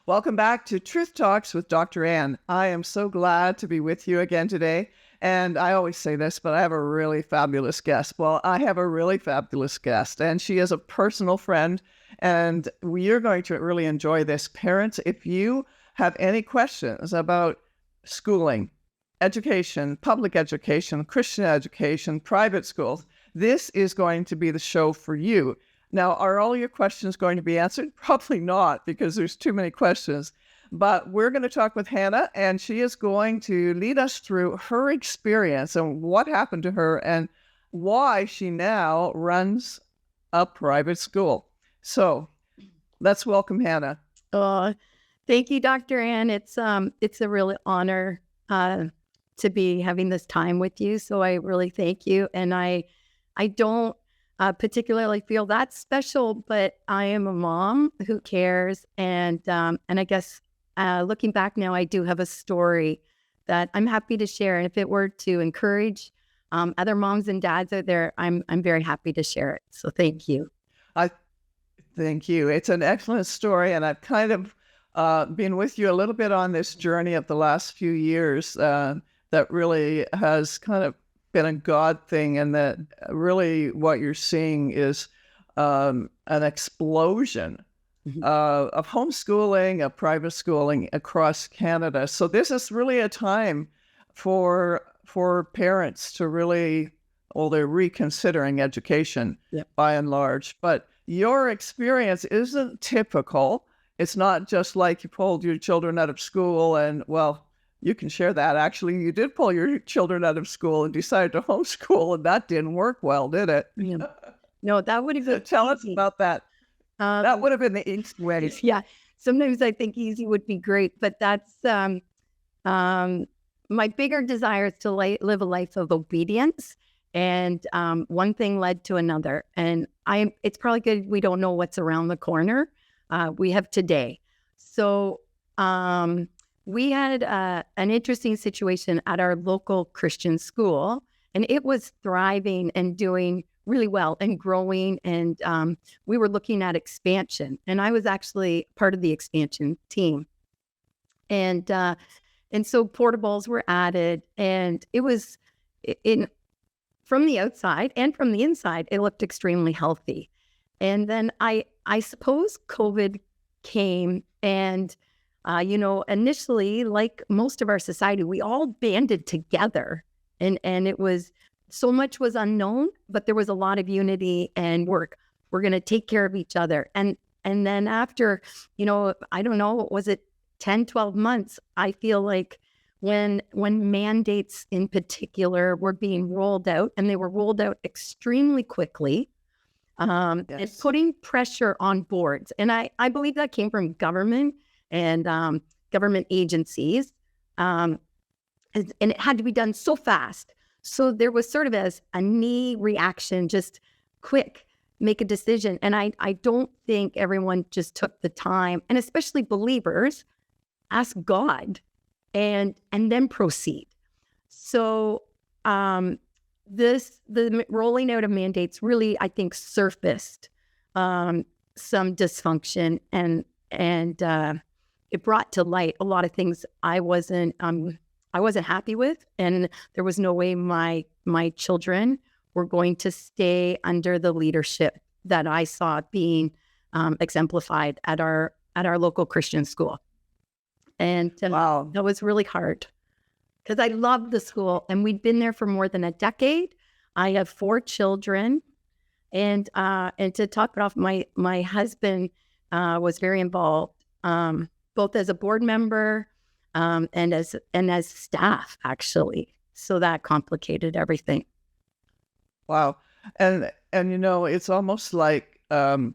Welcome back to Truth Talks with Dr. Ann. I am so glad to be with you again today. And I always say this, but I have a really fabulous guest. Well, I have a really fabulous guest, and she is a personal friend, and you're going to really enjoy this. Parents, if you have any questions about schooling, education, public education, Christian education, private schools, this is going to be the show for you. Now, are all your questions going to be answered? Probably not, because there's too many questions. But we're going to talk with Hannah, and she is going to lead us through her experience and what happened to her and why she now runs a private school. So let's welcome Hannah. Thank you, Dr. Ann. It's a real honor to be having this time with you. So I really thank you. And I don't particularly feel that special, but I am a mom who cares. And I guess looking back now, I do have a story that I'm happy to share. And if it were to encourage other moms and dads out there, I'm very happy to share it. So thank you. Thank you. It's an excellent story. And I've kind of been with you a little bit on this journey of the last few years that really has kind of been a God thing, and that really what you're seeing is an explosion of homeschooling, of private schooling across Canada. So this is really a time for parents to really, well, they're reconsidering education by and large. But your experience isn't typical. It's not just like you pulled your children out of school and, well, you can share that. Actually, you did pull your children out of school and decided to homeschool, and that didn't work well, did it? Yeah. No, that would have been Tell us about that. That would have been the easy way. Yeah. Sometimes I think easy would be great, but that's my bigger desire is to live a life of obedience. And one thing led to another. And it's probably good we don't know what's around the corner. We have today. So we had an interesting situation at our local Christian school, and it was thriving and doing really well and growing. And we were looking at expansion, and I was actually part of the expansion team. And so portables were added, and it was from the outside and from the inside, it looked extremely healthy. And then I suppose COVID came, and initially, like most of our society, we all banded together, and it was, so much was unknown, but there was a lot of unity and work. We're going to take care of each other. And then after, I don't know, was it 10, 12 months? I feel like when mandates in particular were being rolled out, and they were rolled out extremely quickly, and putting pressure on boards. And I believe that came from government and government agencies. And it had to be done so fast. So there was sort of a knee reaction, just quick, make a decision. And I don't think everyone just took the time, and especially believers, ask God and then proceed. So the rolling out of mandates really, I think, surfaced some dysfunction, and it brought to light a lot of things I wasn't happy with, and there was no way my children were going to stay under the leadership that I saw being exemplified at our local Christian school. And Wow. That was really hard, because I loved the school, and we'd been there for more than a decade. I have 4 children, and to top it off, my husband was very involved, both as a board member and as staff, actually. So that complicated everything. Wow. And it's almost like in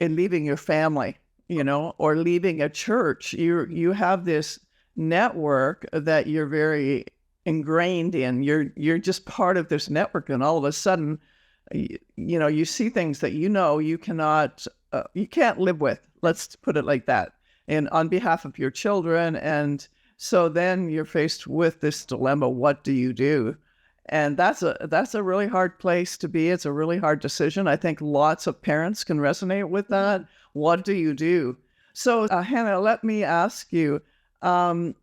leaving your family, or leaving a church, you have this network that you're very ingrained in. You're just part of this network, and all of a sudden, you see things that you cannot, you can't live with. Let's put it like that. And on behalf of your children, and so then you're faced with this dilemma: what do you do? And that's a really hard place to be. It's a really hard decision. I think lots of parents can resonate with that. What do you do? So, Hannah, let me ask you, um,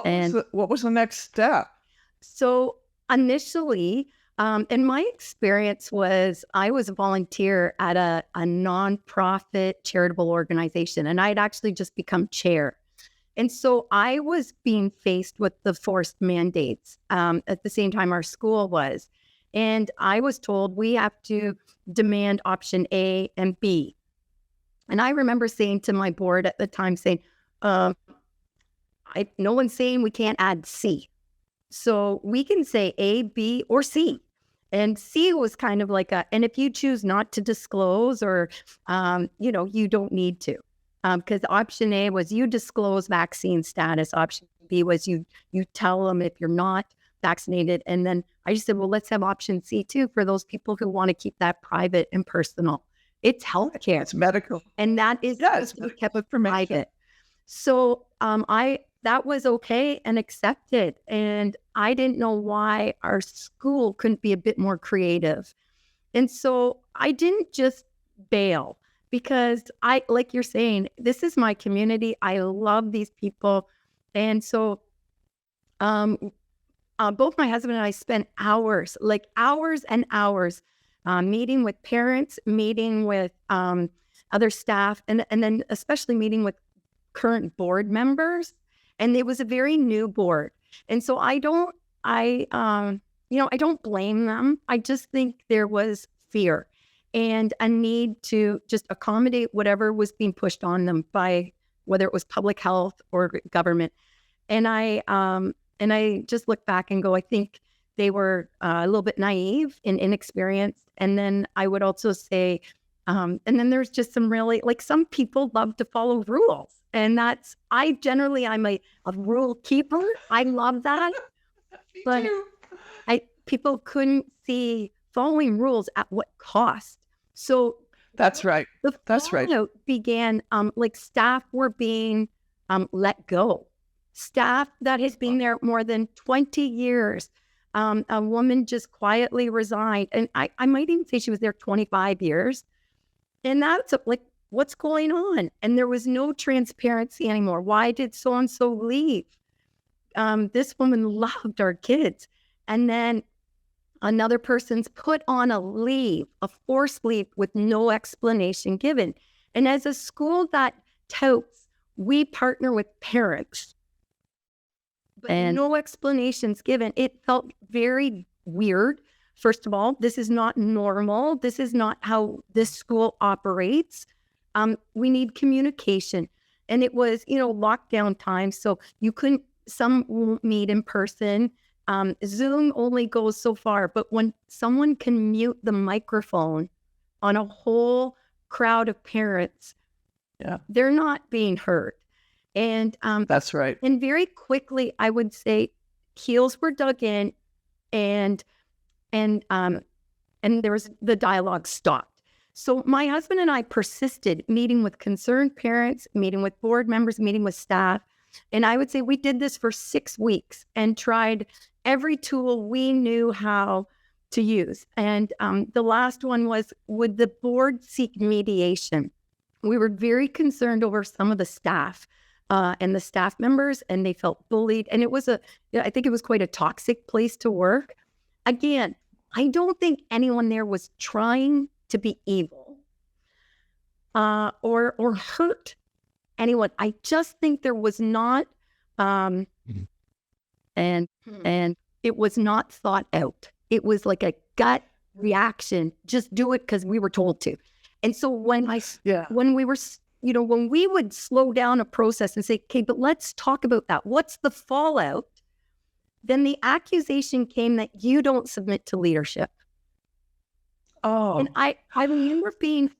And what was the next step? so initially, and my experience was I was a volunteer at a nonprofit charitable organization, and I'd actually just become chair. And so I was being faced with the forced mandates at the same time our school was. And I was told we have to demand option A and B. And I remember saying to my board at the time, saying, um, no one's saying we can't add C. So we can say A, B, or C. And C was kind of like and if you choose not to disclose or, you don't need to. Because option A was you disclose vaccine status. Option B was you tell them if you're not vaccinated. And then I just said, well, let's have option C too for those people who want to keep that private and personal. It's healthcare. It's medical. And that is we kept it private. So that was okay and accepted. And I didn't know why our school couldn't be a bit more creative. And so I didn't just bail because like you're saying, this is my community. I love these people. And so both my husband and I spent hours and hours meeting with parents, meeting with other staff, and then especially meeting with current board members. And it was a very new board. And so I don't blame them. I just think there was fear and a need to just accommodate whatever was being pushed on them by whether it was public health or government. And I just look back and go, I think they were a little bit naive and inexperienced. And then I would also say, and then there's just some really, like some people love to follow rules. And I'm a rule keeper. I love that. But people couldn't see following rules at what cost. So that's right. That's right. Began like staff were being let go. Staff that has been there more than 20 years. A woman just quietly resigned. And I might even say she was there 25 years. And that's like, what's going on? And there was no transparency anymore. Why did so-and-so leave? This woman loved our kids. And then another person's put on a forced leave with no explanation given. And as a school that touts, we partner with parents, but no explanations given. It felt very weird. First of all, this is not normal. This is not how this school operates. We need communication. And it was, lockdown time. So some won't meet in person. Zoom only goes so far. But when someone can mute the microphone on a whole crowd of parents, they're not being heard. And that's right. And very quickly, I would say heels were dug in and there was the dialogue stopped. So my husband and I persisted meeting with concerned parents, meeting with board members, meeting with staff. And I would say we did this for 6 weeks and tried every tool we knew how to use. And the last one was, would the board seek mediation? We were very concerned over some of the staff and the staff members, and they felt bullied. And I think it was quite a toxic place to work. Again, I don't think anyone there was trying to be evil or hurt anyone. I just think there was not, and it was not thought out. It was like a gut reaction. Just do it because we were told to. And so when we were, when we would slow down a process and say, okay, but let's talk about that. What's the fallout? Then the accusation came that you don't submit to leadership. Oh. And I remember being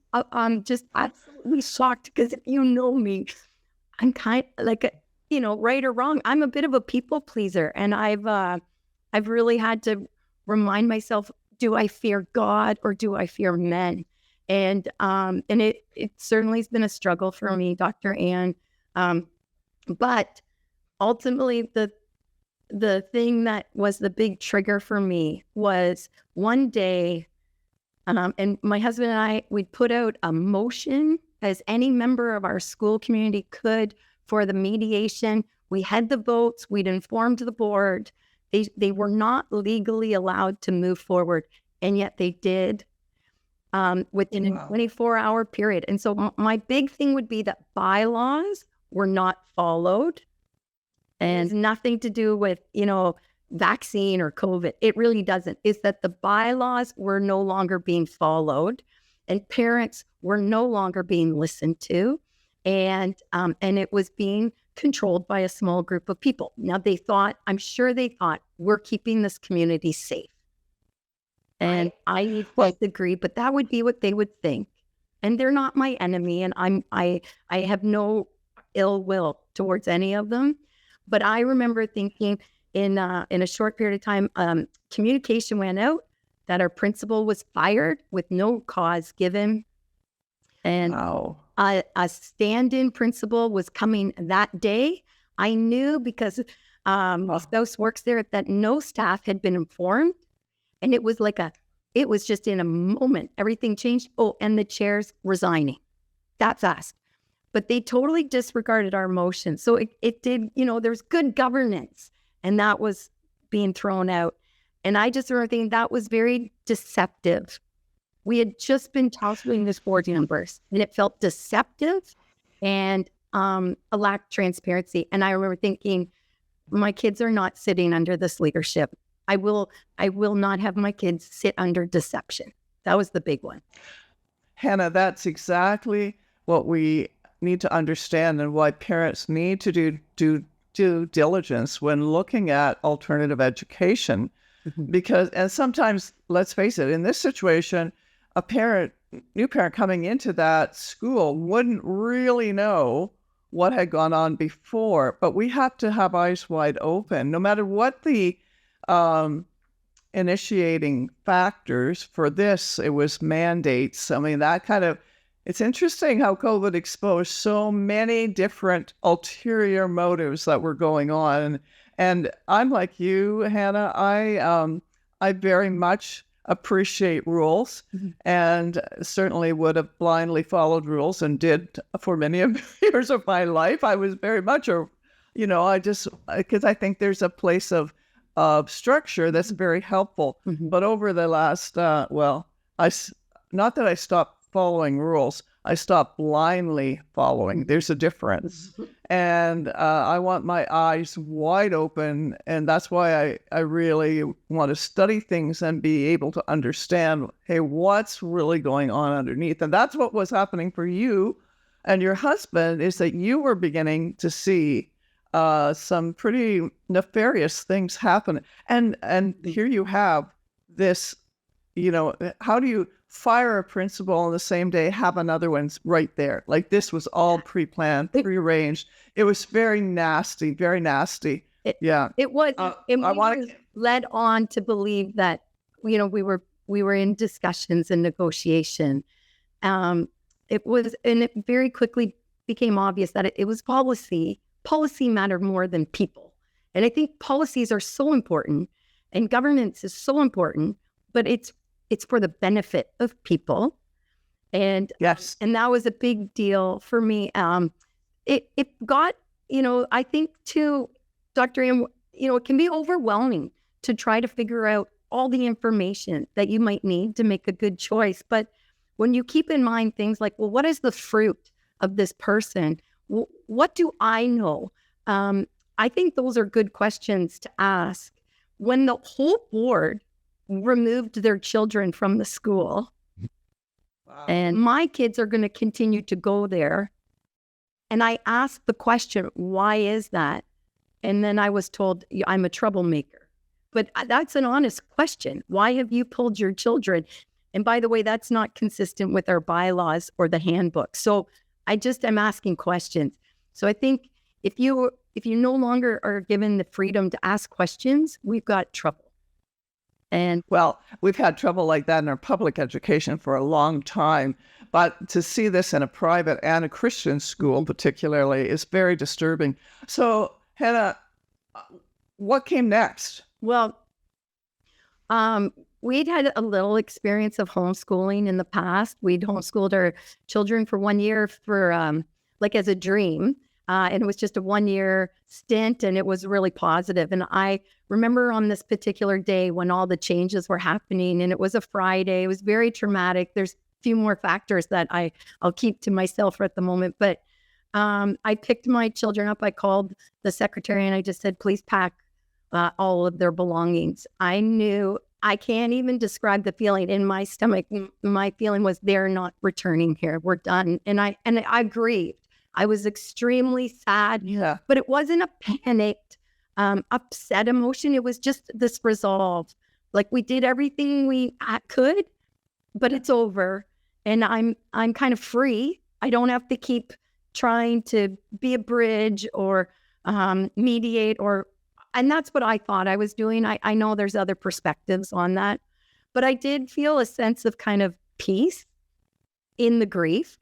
just absolutely shocked because if you know me, I'm kind of like, right or wrong, I'm a bit of a people pleaser. And I've really had to remind myself, do I fear God or do I fear men? And it certainly has been a struggle for me, Dr. Ann. But ultimately, the thing that was the big trigger for me was one day, and my husband and I, we'd put out a motion as any member of our school community could for the mediation. We had the votes. We'd informed the board. They were not legally allowed to move forward, and yet they did within a 24-hour period. And so my big thing would be that bylaws were not followed, and nothing to do with, vaccine or COVID. It really doesn't. It's that the bylaws were no longer being followed, and parents were no longer being listened to, and it was being controlled by a small group of people. Now I'm sure they thought, we're keeping this community safe. And I need to agree, but that would be what they would think. And they're not my enemy, and I have no ill will towards any of them. But I remember thinking in a short period of time, communication went out that our principal was fired with no cause given. And a stand-in principal was coming that day. I knew because my spouse works there that no staff had been informed. And it was it was just in a moment, everything changed. Oh, and the chair's resigning that fast. But they totally disregarded our motion. So it did, there's good governance, and that was being thrown out. And I just remember thinking that was very deceptive. We had just been talking this board numbers, and it felt deceptive and a lack of transparency. And I remember thinking, my kids are not sitting under this leadership. I will not have my kids sit under deception. That was the big one. Hannah, that's exactly what we need to understand, and why parents need to do due diligence when looking at alternative education. Because, and sometimes, let's face it, in this situation, a new parent coming into that school wouldn't really know what had gone on before. But we have to have eyes wide open, no matter what the initiating factors for this. It was mandates. I mean, it's interesting how COVID exposed so many different ulterior motives that were going on. And I'm like you, Hannah. I very much appreciate rules, and certainly would have blindly followed rules, and did for many years of my life. I was very much because I think there's a place of structure that's very helpful. But over the last, not that I stopped following rules, I stopped blindly following. There's a difference. And I want my eyes wide open. And that's why I really want to study things and be able to understand, hey, what's really going on underneath? And that's what was happening for you and your husband, is that you were beginning to see some pretty nefarious things happen. And here you have this, how do you fire a principal on the same day, have another one's right there? Like, this was all pre-planned, prearranged. It was very nasty, very nasty. It was. And we were led on to believe that, we were in discussions and negotiation. It was, and it very quickly became obvious that it was policy. Policy mattered more than people. And I think policies are so important, and governance is so important, but it's for the benefit of people. And yes, and that was a big deal for me. It got, I think too, Dr. Ann, it can be overwhelming to try to figure out all the information that you might need to make a good choice. But when you keep in mind things like, well, what is the fruit of this person? What do I know? I think those are good questions to ask. When the whole board removed their children from the school, and my kids are going to continue to go there, and I asked the question, why is that? And then I was told, I'm a troublemaker. But that's an honest question. Why have you pulled your children? And by the way, that's not consistent with our bylaws or the handbook. So I'm asking questions. So I think if you no longer are given the freedom to ask questions, we've got trouble. And well, we've had trouble like that in our public education for a long time. But to see this in a private and a Christian school particularly is very disturbing. So, Hannah, what came next? Well, we'd had a little experience of homeschooling in the past. We'd homeschooled our children for 1 year for like as a dream. And it was just a 1 year stint, and it was really positive. And I remember on this particular day when all the changes were happening, and it was a Friday. It was very traumatic. There's a few more factors that I'll keep to myself at the moment. But I picked my children up. I called the secretary and I just said, please pack all of their belongings. I knew, I can't even describe the feeling in my stomach. My feeling was they're not returning here. We're done. And I grieved. I was extremely sad, Yeah. but it wasn't a panicked, upset emotion. It was just this resolve. Like we did everything we could, but it's over, and I'm kind of free. I don't have to keep trying to be a bridge or mediate, and that's what I thought I was doing. I know there's other perspectives on that, but I did feel a sense of kind of peace in the grief.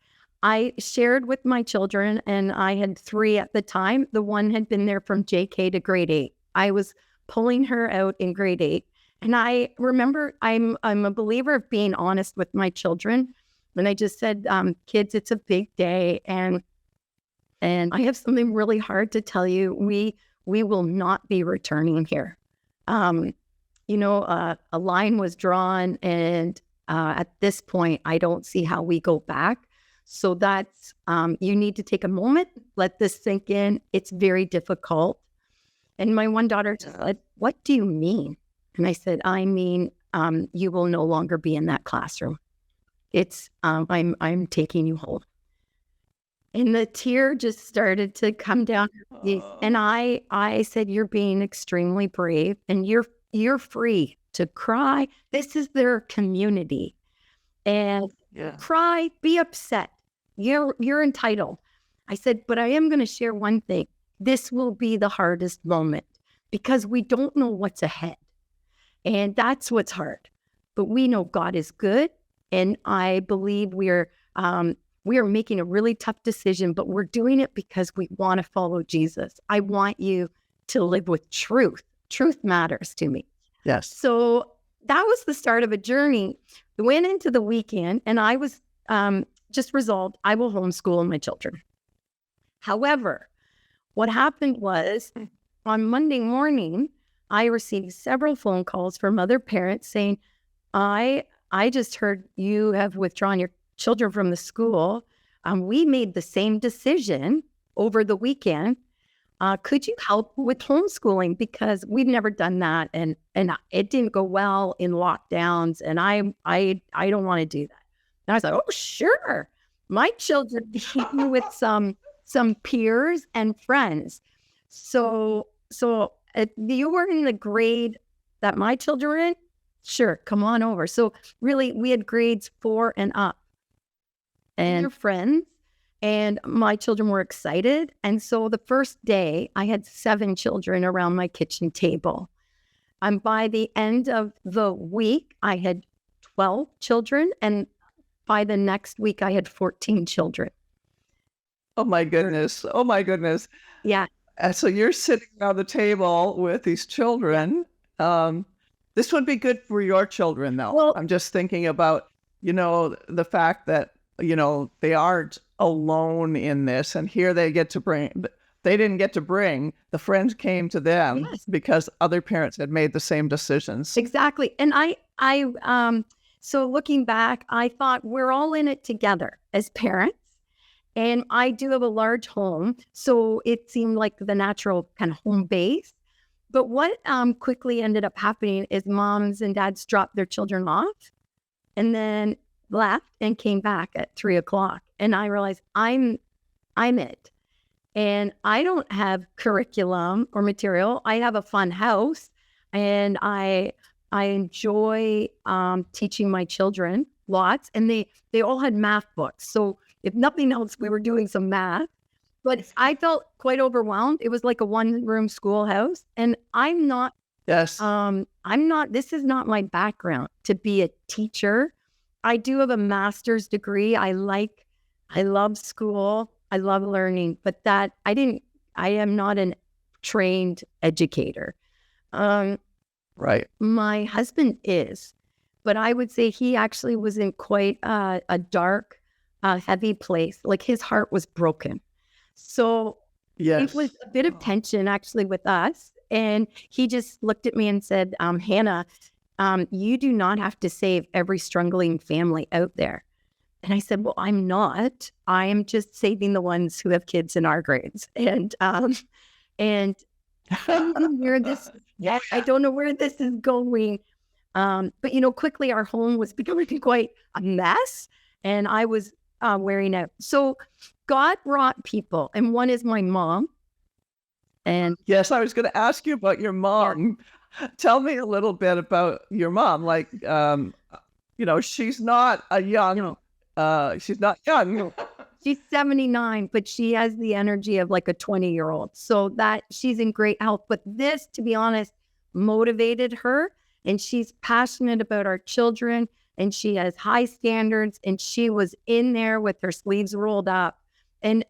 I shared with my children, and I had 3 at the time. The one had been there from JK to grade 8. I was pulling her out in grade 8. And I remember I'm a believer of being honest with my children. And I just said, kids, it's a big day. And I have something really hard to tell you. We will not be returning here. A line was drawn, and at this point, I don't see how we go back. So that's, you need to take a moment, let this sink in. It's very difficult. And my one daughter said, what do you mean? And I said, I mean, you will no longer be in that classroom. It's, I'm taking you home. And the tear just started to come down her face. And I said, you're being extremely brave, and you're free to cry. This is their community. And cry, be upset. You're entitled. I said, but I am going to share one thing. This will be the hardest moment because we don't know what's ahead. And that's what's hard. But we know God is good. And I believe we are making a really tough decision, but we're doing it because we want to follow Jesus. I want you to live with truth. Truth matters to me. Yes. So that was the start of a journey. We went into the weekend, and I was just resolved, I will homeschool my children. However, what happened was on Monday morning, I received several phone calls from other parents saying, I just heard you have withdrawn your children from the school. We made the same decision over the weekend. Could you help with homeschooling? Because we've never done that. And it didn't go well in lockdowns. And I don't want to do that. And I was like, oh, sure. My children came with some peers and friends. So if you were in the grade that my children were in, sure, come on over. So really, we had grades 4 and up. And your friends, and my children were excited. And so the first day, I had 7 children around my kitchen table. And by the end of the week, I had 12 children. And by the next week, I had 14 children. Oh, my goodness. Oh, my goodness. Yeah. So you're sitting around the table with these children. This would be good for your children, though. Well, I'm just thinking about, the fact that, they aren't alone in this. And here they didn't get to bring, the friends came to them because other parents had made the same decisions. Exactly. And so looking back, I thought we're all in it together as parents. And I do have a large home, so it seemed like the natural kind of home base. But what quickly ended up happening is moms and dads dropped their children off and then left and came back at 3:00. And I realized I'm it. And I don't have curriculum or material. I have a fun house, and I enjoy teaching my children lots. And they all had math books. So if nothing else, we were doing some math. But I felt quite overwhelmed. It was like a 1-room schoolhouse. And I'm not, this is not my background to be a teacher. I do have a master's degree. I love school. I love learning, but I am not a trained educator. Right. My husband is, but I would say he actually was in quite a dark, heavy place. Like his heart was broken. So it was Yes. a bit of tension actually with us. And he just looked at me and said, Hannah, you do not have to save every struggling family out there. And I said, well, I'm not. I am just saving the ones who have kids in our grades. And I don't know where this, Yeah. I don't know where this is going. But quickly our home was becoming quite a mess, and I was wearing out. So God brought people, and one is my mom. And Yes, I was going to ask you about your mom. Tell me a little bit about your mom. Like, she's not a young, she's not young. she's 79, but she has the energy of like a 20-year-old. So that she's in great health. But this, to be honest, motivated her. And she's passionate about our children. And she has high standards. And she was in there with her sleeves rolled up. And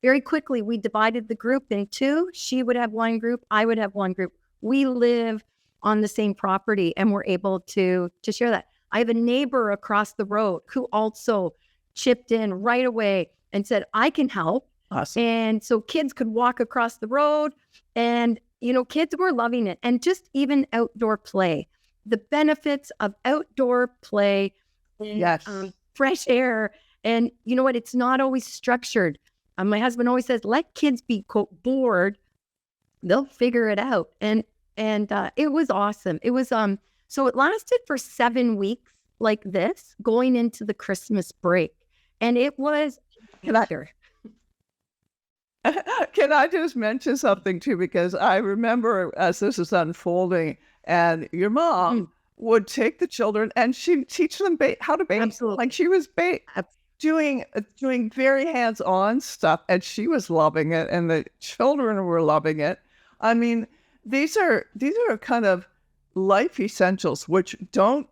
very quickly, we divided the group in two. She would have one group. I would have one group. We live on the same property, and we're able to share that. I have a neighbor across the road who also chipped in right away and said, I can help. Awesome. And so kids could walk across the road, and, kids were loving it. And just even outdoor play, the benefits of outdoor play, Yes. fresh air. And you know what? It's not always structured. My husband always says, let kids be, quote, bored. They'll figure it out. And it was awesome. It was, so it lasted for 7 weeks like this, going into the Christmas break. And it was better. Can I just mention something too? Because I remember as this is unfolding, and your mom would take the children and she'd teach them how to bake. Absolutely. Like she was doing very hands-on stuff, and she was loving it, and the children were loving it. I mean, these are kind of life essentials which don't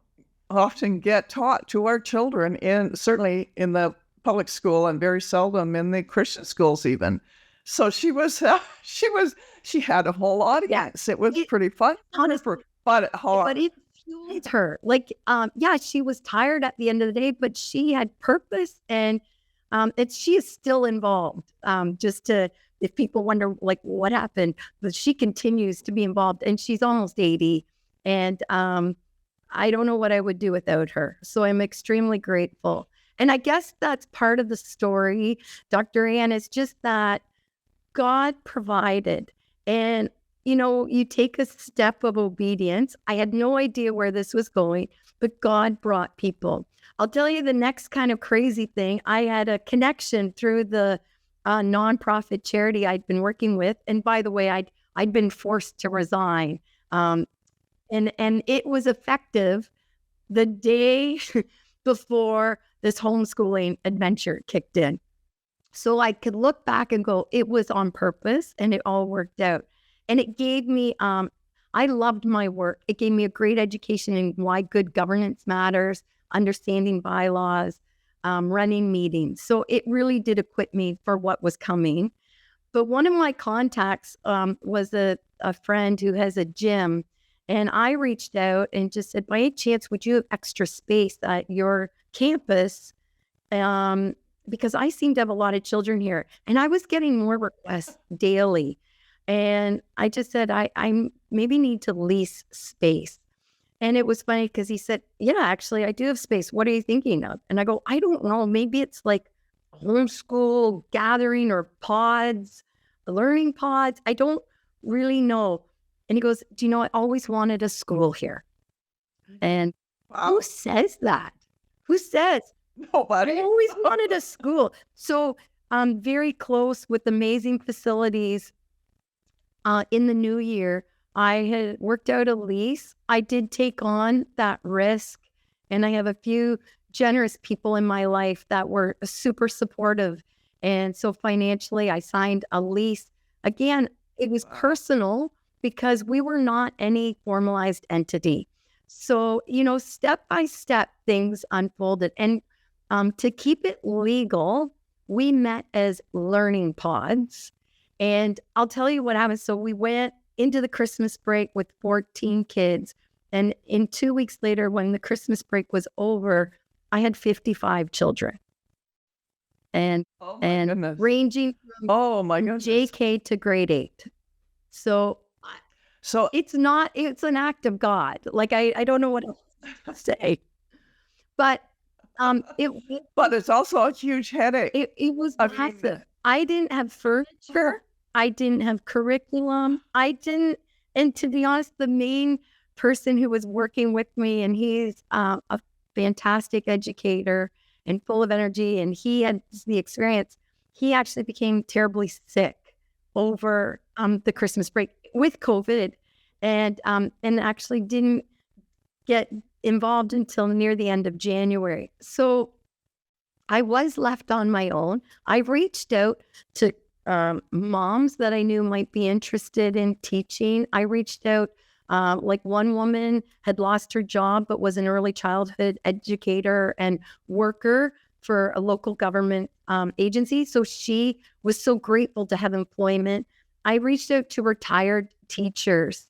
often get taught to our children, certainly in the public school, and very seldom in the Christian schools even. So she had a whole audience. It was pretty fun, honestly, but hard. But it fueled her. Like, she was tired at the end of the day, but she had purpose, and she is still involved. If people wonder like what happened, but she continues to be involved, and she's almost 80, and I don't know what I would do without her. So I'm extremely grateful. And I guess that's part of the story, Dr. Ann, is just that God provided. And, you take a step of obedience. I had no idea where this was going, but God brought people. I'll tell you the next kind of crazy thing. I had a connection through the nonprofit charity I'd been working with. And by the way, I'd been forced to resign. And it was effective the day before this homeschooling adventure kicked in. So I could look back and go, it was on purpose, and it all worked out. And it gave me, I loved my work. It gave me a great education in why good governance matters, understanding bylaws, running meetings. So it really did equip me for what was coming. But one of my contacts was a friend who has a gym. And I reached out and just said, by any chance, would you have extra space at your campus? Because I seem to have a lot of children here. And I was getting more requests daily. And I just said, I maybe need to lease space. And it was funny because he said, yeah, actually, I do have space. What are you thinking of? And I go, I don't know. Maybe it's like a homeschool gathering or pods, learning pods. I don't really know. And he goes, do you know, I always wanted a school here. And who says that? Who says? Nobody. I always wanted a school. So I'm very close with amazing facilities. In the new year, I had worked out a lease. I did take on that risk. And I have a few generous people in my life that were super supportive. And so financially, I signed a lease. Again, it was personal because we were not any formalized entity. So, step by step, things unfolded. And to keep it legal, we met as learning pods. And I'll tell you what happened. So we went into the Christmas break with 14 kids. And in 2 weeks later, when the Christmas break was over, I had 55 children. And Oh my and goodness. ranging from Oh my goodness. JK to grade 8. So So it's an act of God. Like I don't know what else to say. But it but it's also a huge headache. it was I mean, massive. I didn't have furniture. I didn't have curriculum. And to be honest, the main person who was working with me, and he's a fantastic educator and full of energy, and he had the experience. He actually became terribly sick over the Christmas break with COVID, and actually didn't get involved until near the end of January. So I was left on my own. I reached out to moms that I knew might be interested in teaching. I reached out, like one woman had lost her job, but was an early childhood educator and worker for a local government agency. So she was so grateful to have employment. I reached out to retired teachers,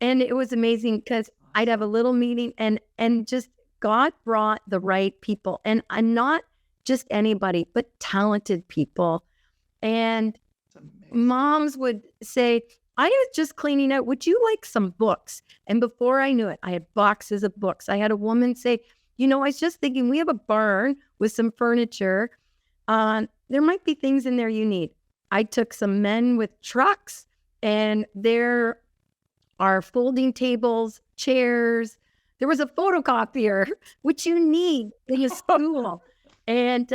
and it was amazing because I'd have a little meeting, and just God brought the right people, and not just anybody, but talented people. And moms would say, I was just cleaning out. Would you like some books? And before I knew it, I had boxes of books. I had a woman say, I was just thinking, we have a barn with some furniture. There might be things in there you need. I took some men with trucks, and there are folding tables, chairs. There was a photocopier, which you need in a school. And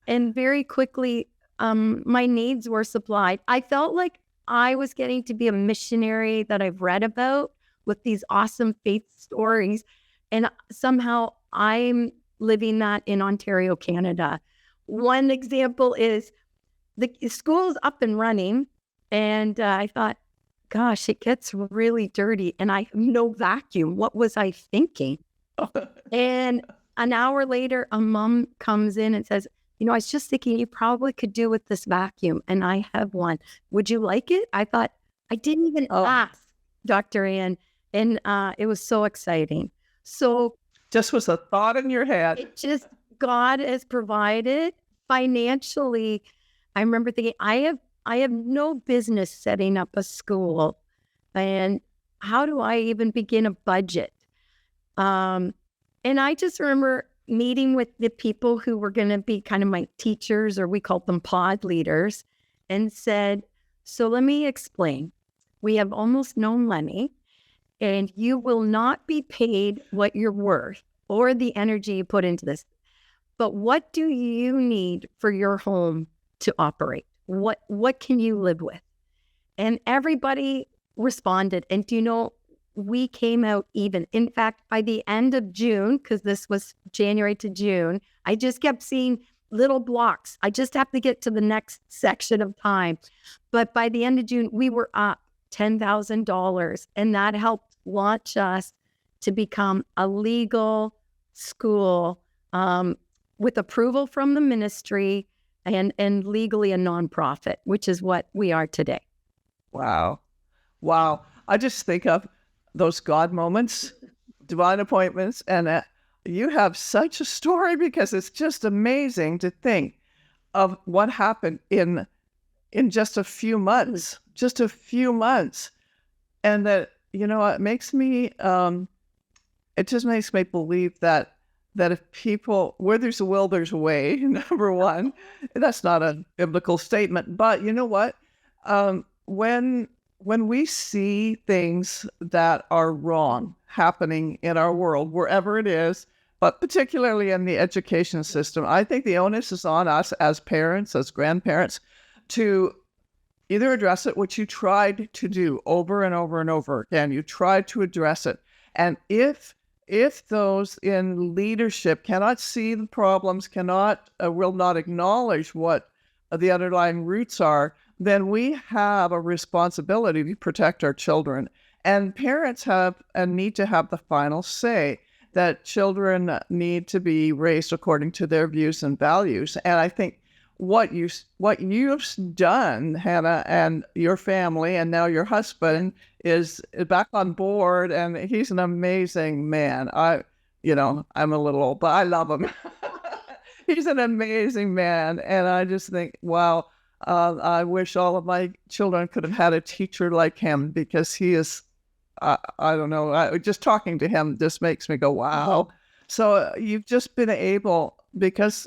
very quickly, my needs were supplied. I felt like I was getting to be a missionary that I've read about with these awesome faith stories. And somehow I'm living that in Ontario, Canada. One example is the school's up and running. And I thought, gosh, it gets really dirty and I have no vacuum. What was I thinking? And an hour later, a mom comes in and says, I was just thinking you probably could do with this vacuum, and I have one. Would you like it? I thought, I didn't even ask, Dr. Ann, and it was so exciting. So just was a thought in your head. It just, God has provided financially. I remember thinking, I have no business setting up a school, and how do I even begin a budget? And I just remember meeting with the people who were going to be kind of my teachers, or we called them pod leaders, and said, so let me explain. We have almost no money, and you will not be paid what you're worth or the energy you put into this. But what do you need for your home to operate? What can you live with? And everybody responded. And we came out even. In fact, by the end of June, because this was January to June, I just kept seeing little blocks. I just have to get to the next section of time. But by the end of June, we were up $10,000. And that helped launch us to become a legal school with approval from the ministry and legally a nonprofit, which is what we are today. Wow. I just think of those God moments, divine appointments, and you have such a story, because it's just amazing to think of what happened in just a few months, and that it makes me it just makes me believe that if people, where there's a will, there's a way. Number one, that's not a biblical statement, but you know what? When we see things that are wrong happening in our world, wherever it is, but particularly in the education system, I think the onus is on us as parents, as grandparents, to either address it, which you tried to do over and over and over again. You tried to address it. And if those in leadership cannot see the problems, will not acknowledge what the underlying roots are, then we have a responsibility to protect our children. And parents have and need to have the final say that children need to be raised according to their views and values. And I think what you've done, Hannah, and your family, and now your husband is back on board, and he's an amazing man. I'm a little old, but I love him. He's an amazing man, and I just think, wow, I wish all of my children could have had a teacher like him, because he is, I don't know, just talking to him just makes me go, wow. So you've just been able, because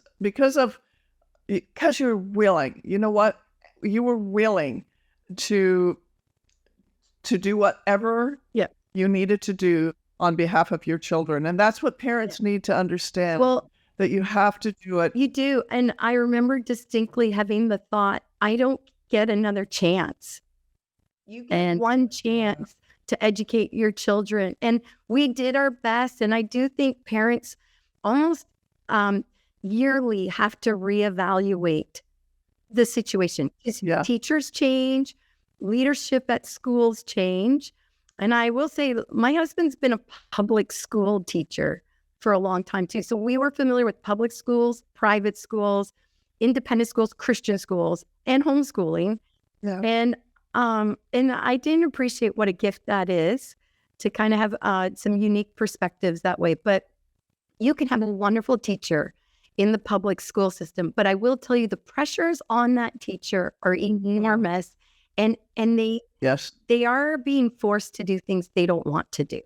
you're willing. You know what? You were willing to do whatever Yeah. you needed to do on behalf of your children, and that's what parents need to understand. Well, that you have to do it. you do. And I remember distinctly having the thought, I don't get another chance. You get one chance to educate your children. And we did our best. And I do think parents almost yearly have to reevaluate the situation. Yeah. Teachers change, leadership at schools change. And I will say, my husband's been a public school teacher for a long time too. So we were familiar with public schools, private schools, independent schools, Christian schools, and homeschooling. Yeah. And I didn't appreciate what a gift that is, to kind of have some unique perspectives that way. But you can have a wonderful teacher in the public school system. But I will tell you, the pressures on that teacher are enormous. And they are being forced to do things they don't want to do.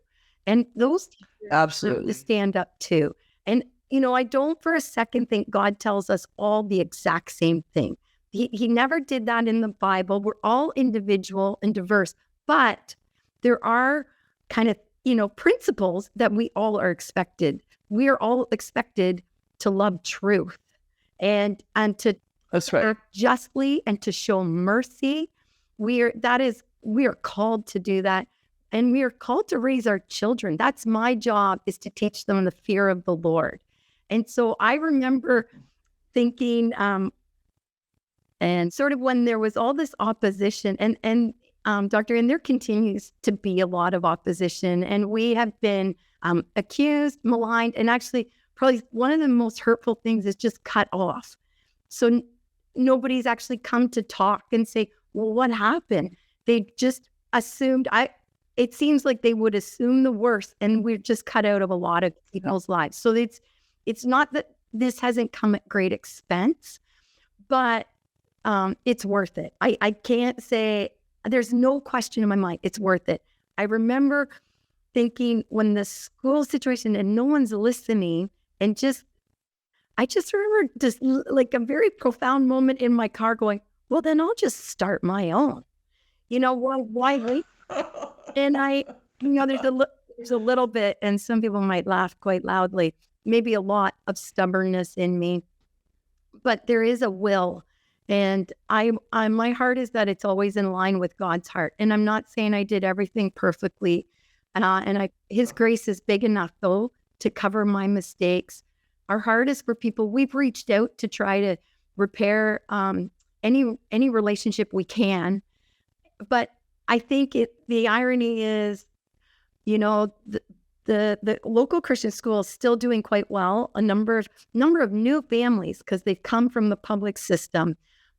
And those teachers absolutely have to stand up too. And, I don't for a second think God tells us all the exact same thing. He never did that in the Bible. We're all individual and diverse, but there are kind of, principles that we all are expected. We are all expected to love truth and to That's right. act justly and to show mercy. We are called to do that. And we are called to raise our children. That's my job, is to teach them the fear of the Lord. And so I remember thinking, and sort of when there was all this opposition, and Dr. And there continues to be a lot of opposition, and we have been accused, maligned, and actually probably one of the most hurtful things is just cut off. So nobody's actually come to talk and say, well, what happened? They just assumed, it seems like they would assume the worst, and we're just cut out of a lot of people's lives. So it's not that this hasn't come at great expense, but it's worth it. I can't say, there's no question in my mind, it's worth it. I remember thinking, when the school situation and no one's listening, and I just remember just like a very profound moment in my car going, well, then I'll just start my own. Why wait? And there's a little bit, and some people might laugh quite loudly, maybe a lot of stubbornness in me, but there is a will. And my heart is that it's always in line with God's heart. And I'm not saying I did everything perfectly. His grace is big enough, though, to cover my mistakes. Our heart is for people. We've reached out to try to repair any relationship we can. But I think the irony is, the local Christian school is still doing quite well. A number of new families, because they've come from the public system.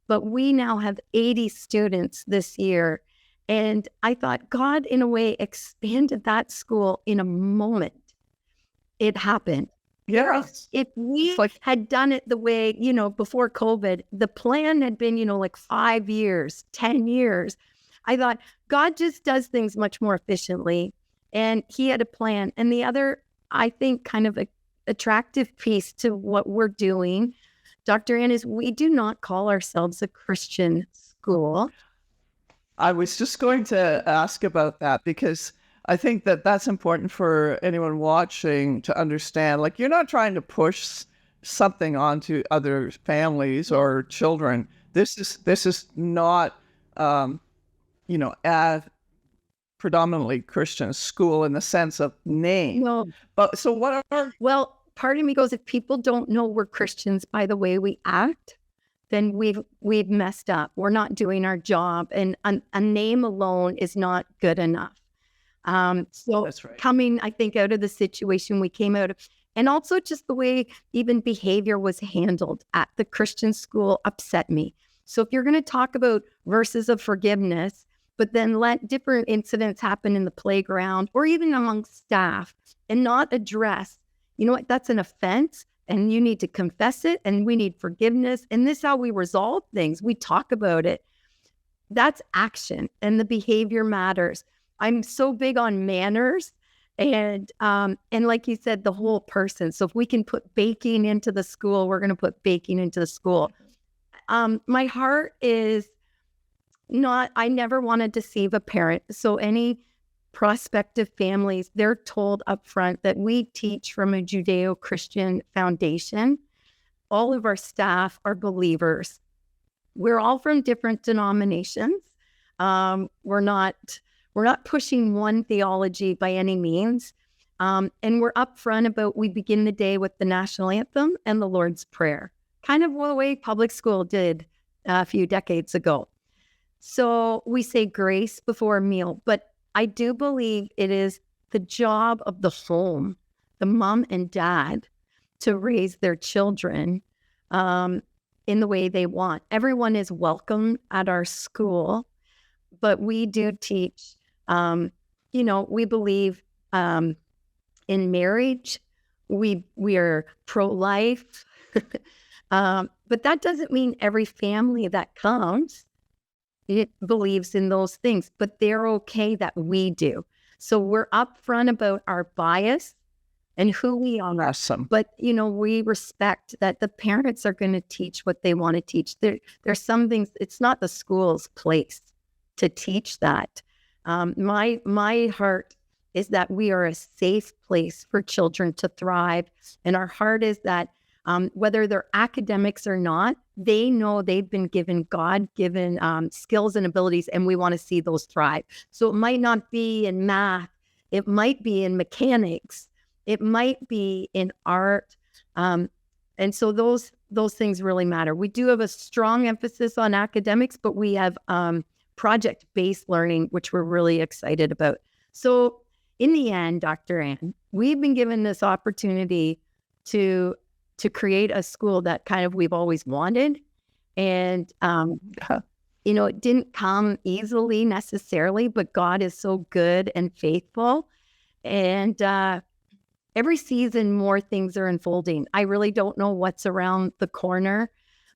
But we now have 80 students this year. And I thought God, in a way, expanded that school in a moment. It happened. Yes. If we had done it the way, before COVID, the plan had been, like 5 years, 10 years. I thought God just does things much more efficiently. And he had a plan. And the other, I think, kind of attractive piece to what we're doing, Dr. Ann, is we do not call ourselves a Christian school. I was just going to ask about that, because I think that that's important for anyone watching to understand. Like, you're not trying to push something onto other families or children. This is not, a predominantly Christian school in the sense of name. Well, but so what are? Well, part of me goes, if people don't know we're Christians by the way we act, then we've messed up. We're not doing our job, and a name alone is not good enough. So That's right. Coming, I think, out of the situation we came out of, And also just the way even behavior was handled at the Christian school upset me. So if you're going to talk about verses of forgiveness, but then let different incidents happen in the playground or even among staff and not address, you know what, that's an offense and you need to confess it and we need forgiveness. And this is how we resolve things. We talk about it. That's action and the behavior matters. I'm so big on manners and like you said, the whole person. So if we can put baking into the school, we're going to put baking into the school. My heart is not, I never want to deceive a parent. So any prospective families, they're told up front that we teach from a Judeo-Christian foundation. All of our staff are believers. We're all from different denominations. We're not pushing one theology by any means. And we're upfront about, we begin the day with the national anthem and the Lord's Prayer, kind of the way public school did a few decades ago. So we say grace before a meal, but I do believe it is the job of the home, the mom and dad, to raise their children in the way they want. Everyone is welcome at our school, but we do teach, we believe in marriage. We are pro-life, but that doesn't mean every family that comes, it believes in those things, but they're okay that we do. So we're upfront about our bias and who we are. Awesome. But, we respect that the parents are going to teach what they want to teach. There's some things, it's not the school's place to teach that. My heart is that we are a safe place for children to thrive. And our heart is that whether they're academics or not, they know they've been given God-given skills and abilities, and we want to see those thrive. So it might not be in math. It might be in mechanics. It might be in art. And so those things really matter. We do have a strong emphasis on academics, but we have project-based learning, which we're really excited about. So in the end, Dr. Ann, we've been given this opportunity to create a school that kind of we've always wanted. And, it didn't come easily necessarily, but God is so good and faithful. And every season, more things are unfolding. I really don't know what's around the corner,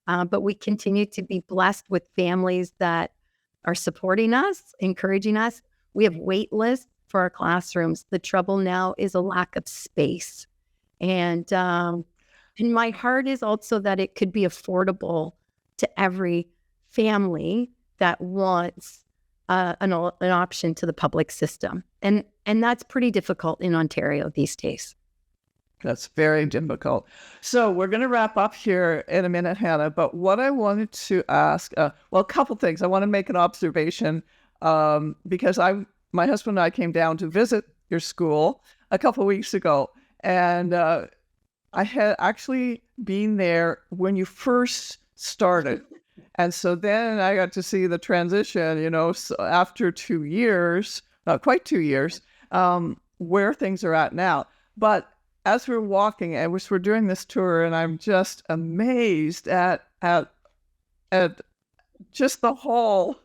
but we continue to be blessed with families that are supporting us, encouraging us. We have wait lists for our classrooms. The trouble now is a lack of space. And my heart is also that it could be affordable to every family that wants an option to the public system. And that's pretty difficult in Ontario these days. That's very difficult. So we're going to wrap up here in a minute, Hannah. But what I wanted to ask, a couple things. I want to make an observation because my husband and I came down to visit your school a couple of weeks ago. And I had actually been there when you first started. And so then I got to see the transition, so after 2 years, not quite 2 years, where things are at now. But as we're walking and we're doing this tour, and I'm just amazed at just the whole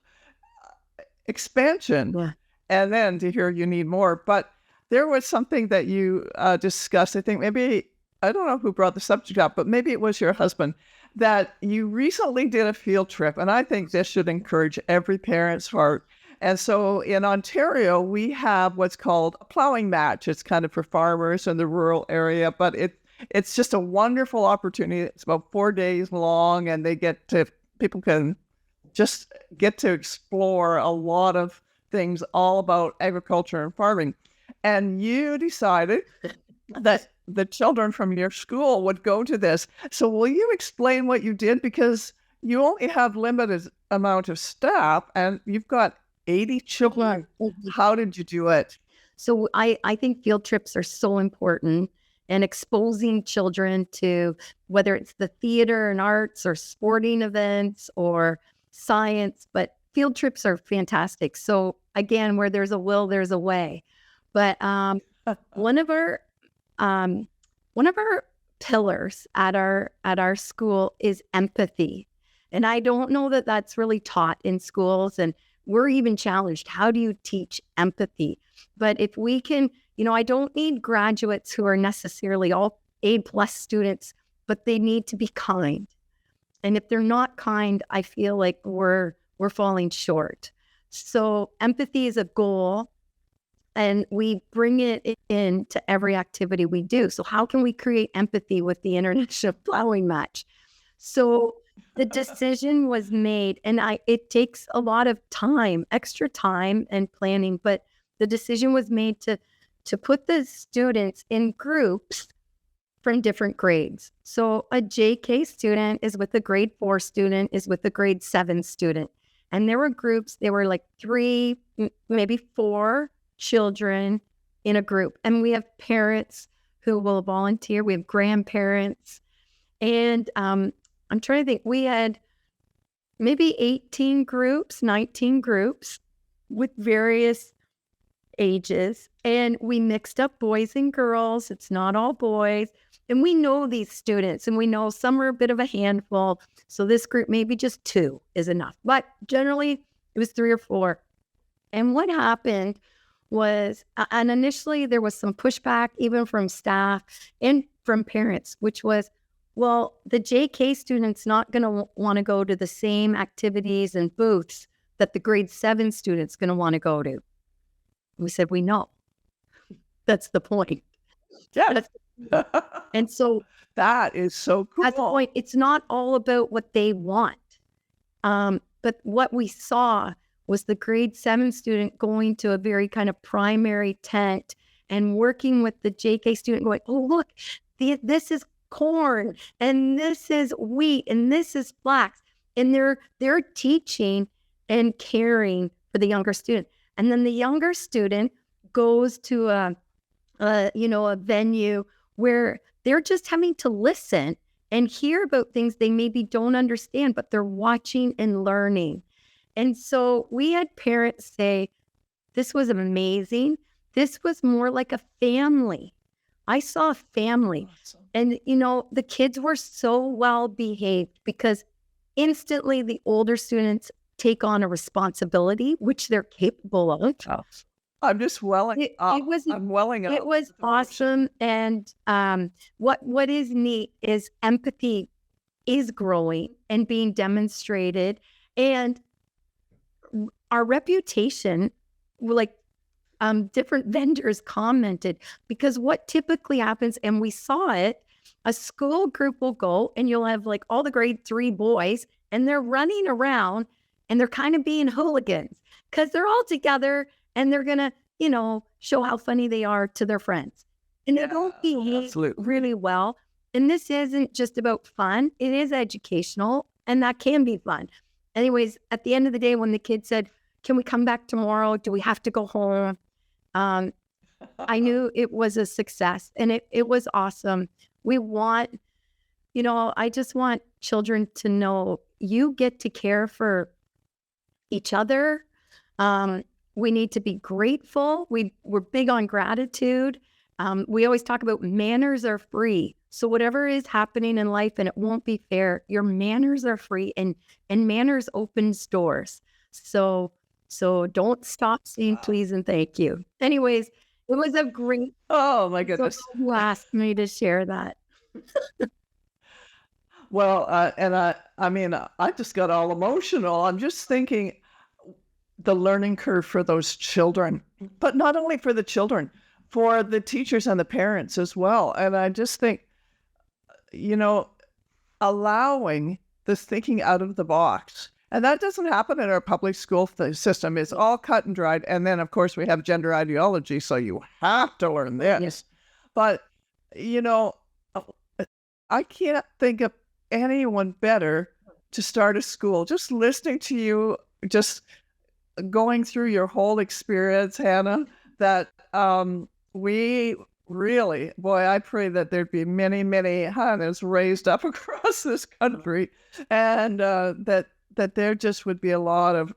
expansion. Yeah. And then to hear you need more. But there was something that you discussed, I think maybe, I don't know who brought the subject up, but maybe it was your husband, that you recently did a field trip. And I think this should encourage every parent's heart. And so in Ontario, we have what's called a plowing match. It's kind of for farmers in the rural area, but it's just a wonderful opportunity. It's about 4 days long, and people can just get to explore a lot of things all about agriculture and farming. And you decided that the children from your school would go to this. So will you explain what you did? Because you only have limited amount of staff and you've got 80 children. How did you do it? So I think field trips are so important, and exposing children to whether it's the theater and arts or sporting events or science, but field trips are fantastic. So again, where there's a will, there's a way. But one of our one of our pillars at our school is empathy. And I don't know that that's really taught in schools. And we're even challenged. How do you teach empathy? But if we can, I don't need graduates who are necessarily all A+ students, but they need to be kind. And if they're not kind, I feel like we're falling short. So empathy is a goal, and we bring it into every activity we do. So how can we create empathy with the International Plowing Match? So the decision was made, and it takes a lot of time, extra time and planning, but the decision was made to put the students in groups from different grades. So a JK student is with a grade 4 student, is with a grade 7 student. And there were groups, there were like 3, maybe 4 children in a group. And we have parents who will volunteer. We have grandparents. And I'm trying to think, we had maybe 18 groups, 19 groups with various ages. And we mixed up boys and girls. It's not all boys. And we know these students, and we know some are a bit of a handful. So this group, maybe just 2 is enough. But generally, it was 3 or 4. And what happened was, and initially there was some pushback, even from staff and from parents, which was, well, the JK student's not going to want to go to the same activities and booths that the grade 7 student's going to want to go to. We said, we know. That's the point. Yes. And so that is so cool. At the point, it's not all about what they want. But what we saw was the grade 7 student going to a very kind of primary tent and working with the JK student going, oh, look, this is corn, and this is wheat, and this is flax. And they're teaching and caring for the younger student. And then the younger student goes to a venue where they're just having to listen and hear about things they maybe don't understand, but they're watching and learning. And so we had parents say, this was amazing. This was more like a family. I saw a family. Awesome. And, the kids were so well behaved because instantly the older students take on a responsibility, which they're capable of. Oh. I'm just welling up. I'm welling up. It was awesome. And what is neat is empathy is growing and being demonstrated. And our reputation, like different vendors commented, because what typically happens, and we saw it, a school group will go and you'll have like all the grade 3 boys, and they're running around and they're kind of being hooligans because they're all together and they're going to, show how funny they are to their friends. And they don't behave really well. And this isn't just about fun. It is educational, and that can be fun. Anyways, at the end of the day, when the kid said, can we come back tomorrow? Do we have to go home? I knew it was a success, and it was awesome. We want, I just want children to know you get to care for each other. We need to be grateful. We're big on gratitude. We always talk about manners are free. So whatever is happening in life, and it won't be fair, your manners are free, and manners opens doors. So don't stop saying please and thank you. Anyways, it was a great. Oh my goodness! So who asked me to share that? Well, and I just got all emotional. I'm just thinking the learning curve for those children, but not only for the children, for the teachers and the parents as well. And I just think, allowing this thinking out of the box. And that doesn't happen in our public school system. It's all cut and dried. And then, of course, we have gender ideology, so you have to learn this. Yes. But, I can't think of anyone better to start a school. Just listening to you, just going through your whole experience, Hannah, that we really, boy, I pray that there'd be many, many Hannahs raised up across this country, and that there just would be a lot of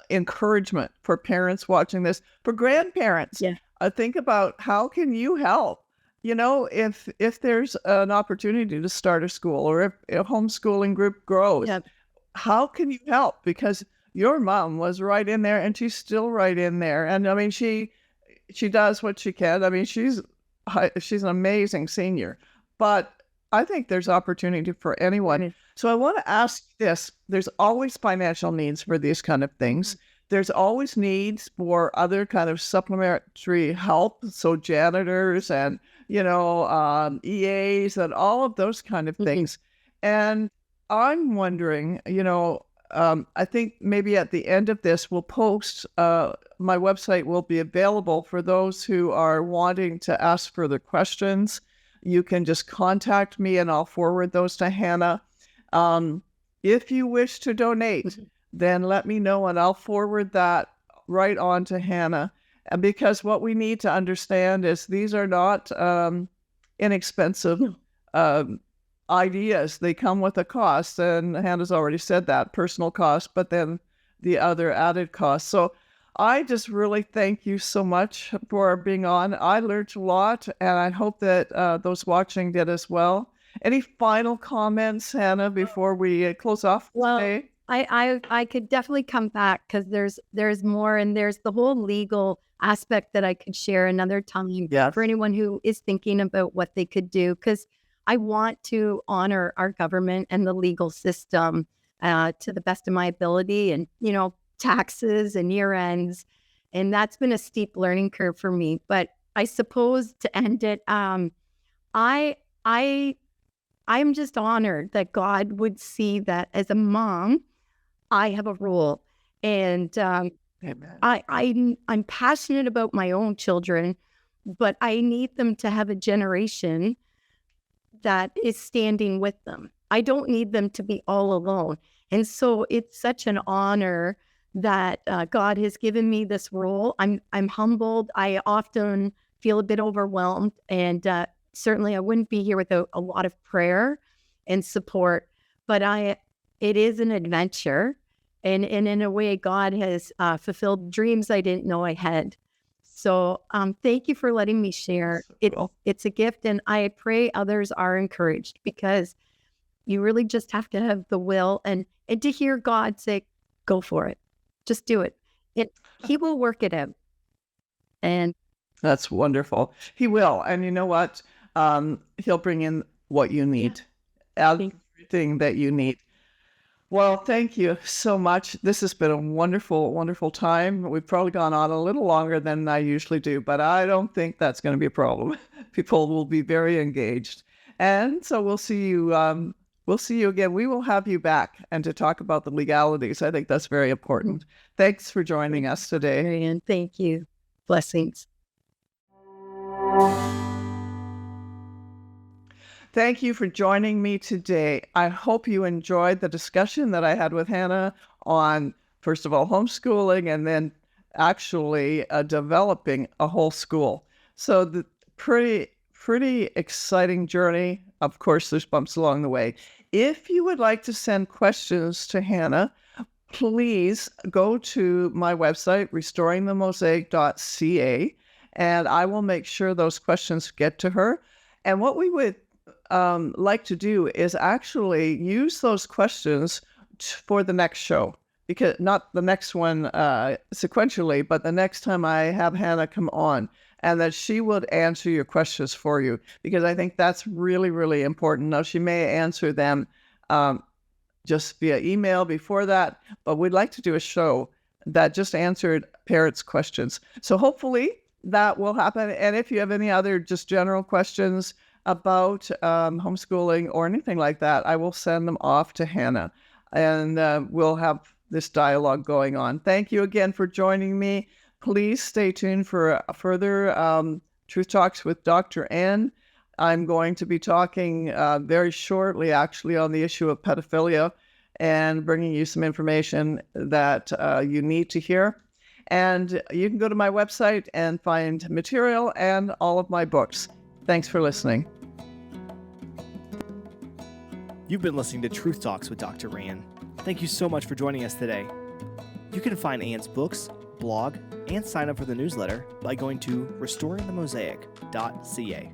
encouragement for parents watching this, for grandparents. Yeah. Think about how can you help if there's an opportunity to start a school, or if a homeschooling group grows, Yeah. how can you help? Because your mom was right in there, and she's still right in there. And I mean, she does what she can. I mean, she's an amazing senior, but I think there's opportunity for anyone. Right. So I want to ask this: there's always financial needs for these kind of things. There's always needs for other kind of supplementary help, so janitors and EAs and all of those kind of Mhm. things. And I'm wondering, I think maybe at the end of this, we'll post, my website will be available for those who are wanting to ask further questions. You can just contact me and I'll forward those to Hannah. If you wish to donate, Mhm. then let me know and I'll forward that right on to Hannah. And because what we need to understand is these are not inexpensive No. um, ideas. They come with a cost, and Hannah's already said that personal cost, but then the other added cost. So I just really thank you so much for being on. I learned a lot, and I hope that those watching did as well. Any final comments, Hannah, before we close off Well, today? I could definitely come back because there's more, and there's the whole legal aspect that I could share another time Yes. for anyone who is thinking about what they could do. Because I want to honor our government and the legal system to the best of my ability, and taxes and year ends, and that's been a steep learning curve for me. But I suppose to end it, I I I'm just honored that God would see that as a mom, I have a role, and Amen. I'm passionate about my own children, but I need them to have a generation that is standing with them. I don't need them to be all alone, and so it's such an honor that God has given me this role. I'm humbled. I often feel a bit overwhelmed, and certainly I wouldn't be here without a lot of prayer and support. But it is an adventure, and in a way, God has fulfilled dreams I didn't know I had. So thank you for letting me share. So It's cool. it's a gift, and I pray others are encouraged, because you really just have to have the will and to hear God say, "Go for it, just do it." He will work it out. And That's wonderful. He will. And you know what? He'll bring in what you yeah, need, thank- everything that you need. Well, thank you so much. This has been a wonderful, wonderful time. We've probably gone on a little longer than I usually do, but I don't think that's going to be a problem. People will be very engaged. And so we'll see you. We'll see you again. We will have you back and to talk about the legalities. I think that's very important. Thanks for joining us today. Marianne, thank you. Blessings. Thank you for joining me today. I hope you enjoyed the discussion that I had with Hannah on, first of all, homeschooling, and then actually developing a whole school. So the pretty exciting journey. Of course, there's bumps along the way. If you would like to send questions to Hannah, please go to my website, restoringthemosaic.ca, and I will make sure those questions get to her. And what we would like to do is actually use those questions for the next show, because not the next one sequentially, but the next time I have Hannah come on, and that she would answer your questions for you, because I think that's really, really important. Now, she may answer them just via email before that, but we'd like to do a show that just answered parents' questions. So hopefully that will happen. And if you have any other just general questions about homeschooling or anything like that, I will send them off to Hannah, and we'll have this dialogue going on. Thank you again for joining me. Please stay tuned for further Truth Talks with Dr. N. I'm going to be talking very shortly, actually, on the issue of pedophilia and bringing you some information that you need to hear. And you can go to my website and find material and all of my books. Thanks for listening. You've been listening to Truth Talks with Dr. Ann. Thank you so much for joining us today. You can find Ann's books, blog, and sign up for the newsletter by going to restoringthemosaic.ca.